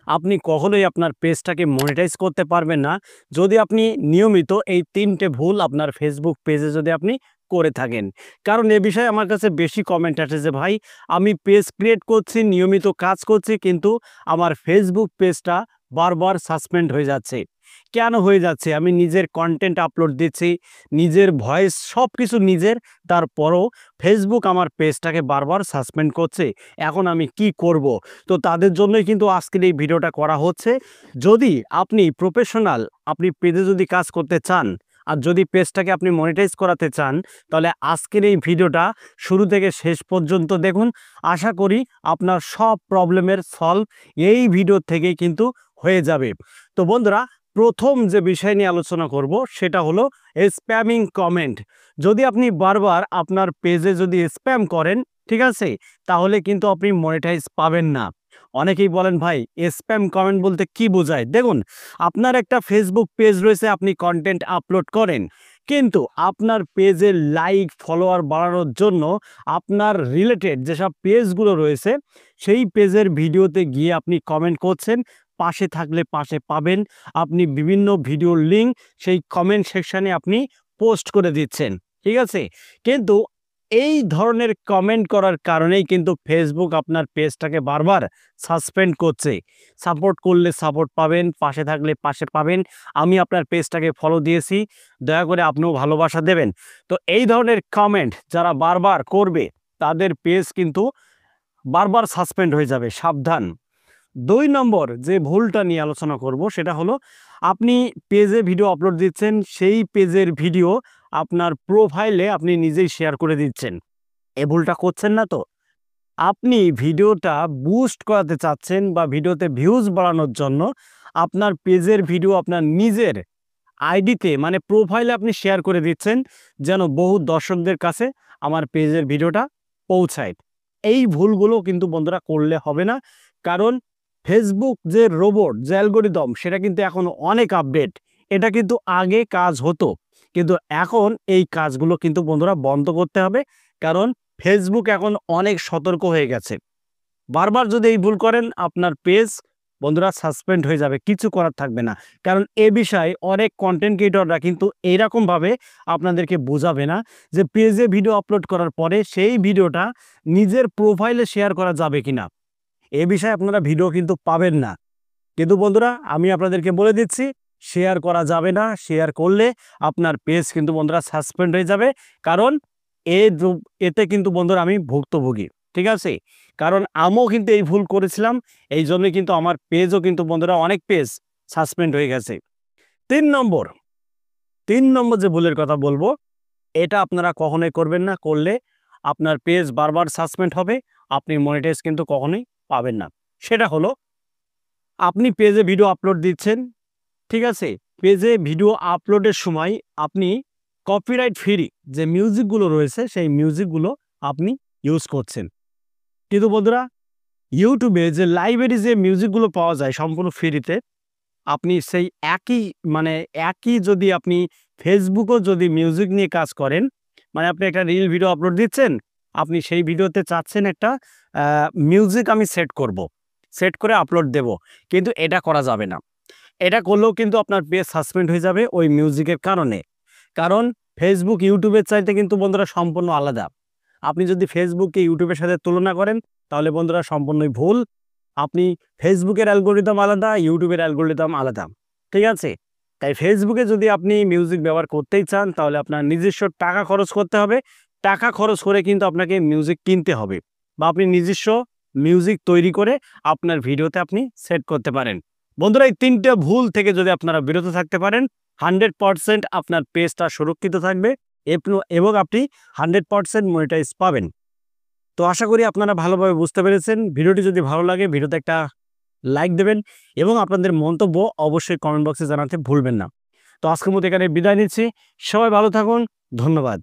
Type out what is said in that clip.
আপনি কখনোই আপনার পেজটাকে মনিটাইজ করতে পারবেন না যদি আপনি নিয়মিত এই ৩টে ভুল আপনার ফেসবুক পেজে যদি আপনি করে থাকেন। কারণ এ বিষয়ে আমার কাছে বেশি কমেন্ট আসে যে ভাই আমি পেজ ক্রিয়েট করছি, নিয়মিত কাজ করছি, কিন্তু আমার ফেসবুক পেজটা বারবার সাসপেন্ড হয়ে যাচ্ছে। কেন হয়ে যাচ্ছে? আমি নিজের কন্টেন্ট আপলোড দিচ্ছি, নিজের ভয়েস সব কিছু নিজের, তারপরও ফেসবুক আমার পেজটাকে বারবার সাসপেন্ড করছে। এখন আমি কি করব? তো তাদের জন্যই কিন্তু আজকের এই ভিডিওটা করা হচ্ছে। যদি আপনি প্রফেশনাল, আপনি পেজে যদি কাজ করতে চান আর যদি পেজটাকে আপনি মনিটাইজ করাতে চান, তাহলে আজকের এই ভিডিওটা শুরু থেকে শেষ পর্যন্ত দেখুন। আশা করি আপনার সব প্রবলেমের সলভ এই ভিডিও থেকেই কিন্তু হয়ে যাবে। তো বন্ধুরা, প্রথম যে বিষয় নিয়ে আলোচনা করব সেটা হলো স্প্যামিং কমেন্ট। যদি আপনি বারবার আপনার পেজে যদি স্প্যাম করেন, ঠিক আছে, তাহলে কিন্তু আপনি মনিটাইজ পাবেন না। অনেকেই বলেন ভাই স্প্যাম কমেন্ট বলতে কি বোঝায়? দেখুন, আপনার একটা ফেসবুক পেজ রয়েছে, আপনি কন্টেন্ট আপলোড করেন, কিন্তু আপনার পেজের লাইক ফলোয়ার বাড়ানোর জন্য আপনার রিলেটেড যেসব পেজগুলো রয়েছে সেই পেজের ভিডিওতে গিয়ে আপনি কমেন্ট করছেন, পাশে থাকলে পাশে পাবেন, আপনি বিভিন্ন ভিডিওর লিঙ্ক সেই কমেন্ট সেকশানে আপনি পোস্ট করে দিচ্ছেন, ঠিক আছে। কিন্তু এই ধরনের কমেন্ট করার কারণেই কিন্তু ফেসবুক আপনার পেজটাকে বারবার সাসপেন্ড করছে। সাপোর্ট করলে সাপোর্ট পাবেন, পাশে থাকলে পাশে পাবেন, আমি আপনার পেজটাকে ফলো দিয়েছি, দয়া করে আপনিও ভালোবাসা দেবেন। তো এই ধরনের কমেন্ট যারা বারবার করবে তাদের পেজ কিন্তু বারবার সাসপেন্ড হয়ে যাবে, সাবধান। ২ নম্বর যে ভুলটা নিয়ে আলোচনা করব সেটা হলো আপনি পেজে ভিডিও আপলোড দিচ্ছেন, সেই পেজের ভিডিও আপনার প্রোফাইলে আপনি নিজেই শেয়ার করে দিচ্ছেন। এ ভুলটা করছেন না তো? আপনি ভিডিওটা বুস্ট করাতে চাচ্ছেন বা ভিডিওতে ভিউজ বাড়ানোর জন্য আপনার পেজের ভিডিও আপনার নিজের আইডিতে মানে প্রোফাইলে আপনি শেয়ার করে দিচ্ছেন যেন বহু দর্শকদের কাছে আমার পেজের ভিডিওটা পৌঁছায়। এই ভুলগুলো কিন্তু বন্ধুরা করলে হবে না। কারণ ফেসবুক যে রোবট, যে অ্যালগরিদম, সেটা কিন্তু এখন অনেক আপডেট। এটা কিন্তু আগে কাজ হতো, কিন্তু এখন এই কাজগুলো কিন্তু বন্ধুরা বন্ধ করতে হবে। কারণ ফেসবুক এখন অনেক সতর্ক হয়ে গেছে। বারবার যদি এই ভুল করেন আপনার পেজ বন্ধুরা সাসপেন্ড হয়ে যাবে, কিছু করার থাকবে না। কারণ এ বিষয়ে অনেক কন্টেন্ট ক্রিয়েটররা কিন্তু এইরকমভাবে আপনাদেরকে বোঝাবে না যে পেজে ভিডিও আপলোড করার পরে সেই ভিডিওটা নিজের প্রোফাইলে শেয়ার করা যাবে কিনা। এ বিষয়ে আপনারা ভিডিও কিন্তু পাবেন না। কিন্তু বন্ধুরা, আমি আপনাদেরকে বলে দিচ্ছি, শেয়ার করা যাবে না। শেয়ার করলে আপনার পেজ কিন্তু বন্ধুরা সাসপেন্ড হয়ে যাবে। কারণ এ এতে কিন্তু বন্ধুরা আমি ভুক্তভোগী, ঠিক আছে। কারণ আমিও কিন্তু এই ভুল করেছিলাম, এই জন্যই কিন্তু আমার পেজও কিন্তু বন্ধুরা অনেক পেজ সাসপেন্ড হয়ে গেছে। ৩ নম্বর ৩ নম্বর যে ভুলের কথা বলবো, এটা আপনারা কখনোই করবেন না। করলে আপনার পেজ বারবার সাসপেন্ড হবে, আপনি মনিটাইজ কিন্তু কখনোই পাবেন না। সেটা হলো আপনি পেজে ভিডিও আপলোড দিচ্ছেন, ঠিক আছে? পেজে ভিডিও আপলোডের সময় আপনি কপিরাইট ফ্রি যে মিউজিকগুলো রয়েছে সেই মিউজিকগুলো আপনি ইউজ করছেন। কিন্তু বন্ধুরা, ইউটিউবে যে লাইব্রেরি যে মিউজিকগুলো পাওয়া যায় সম্পূর্ণ ফ্রিতে, আপনি সেই একই মানে একই যদি আপনি ফেসবুকেও যদি মিউজিক নিয়ে কাজ করেন, মানে আপনি একটা রিল ভিডিও আপলোড দিচ্ছেন, আপনি সেই ভিডিওতে চাচ্ছেন একটা মিউজিক আমি সেট করব, সেট করে আপলোড দেব, কিন্তু এটা করা যাবে না। এটা করলেও কিন্তু আপনার পেজ সাসপেন্ড হয়ে যাবে ওই মিউজিকের কারণে। কারণ ফেসবুক ইউটিউবের চাইতে কিন্তু বন্ধুরা সম্পূর্ণ আলাদা। আপনি যদি ফেসবুককে ইউটিউবের সাথে তুলনা করেন তাহলে বন্ধুরা সম্পূর্ণই ভুল। আপনি ফেসবুকের অ্যালগরিদম আলাদা, ইউটিউবের অ্যালগরিদম আলাদা, ঠিক আছে? তাই ফেসবুকে যদি আপনি মিউজিক ব্যবহার করতেই চান তাহলে আপনার নিজস্ব টাকা খরচ করতে হবে। টাকা খরচ করে কিন্তু আপনাকে মিউজিক কিনতে হবে বা আপনি নিজস্ব মিউজিক তৈরি করে আপনার ভিডিওতে আপনি সেট করতে পারেন। বন্ধুরা, এই ৩টে ভুল থেকে যদি আপনারা বিরত থাকতে পারেন, 100% আপনার পেজটা সুরক্ষিত থাকবে এবং আপনি 100% মনিটাইজ পাবেন। তো আশা করি আপনারা ভালোভাবে বুঝতে পেরেছেন। ভিডিওটি যদি ভালো লাগে ভিডিওতে একটা লাইক দেবেন এবং আপনাদের মন্তব্য অবশ্যই কমেন্ট বক্সে জানাতে ভুলবেন না। তো আজকের মতো এখানে বিদায় নিচ্ছি। সবাই ভালো থাকুন। ধন্যবাদ।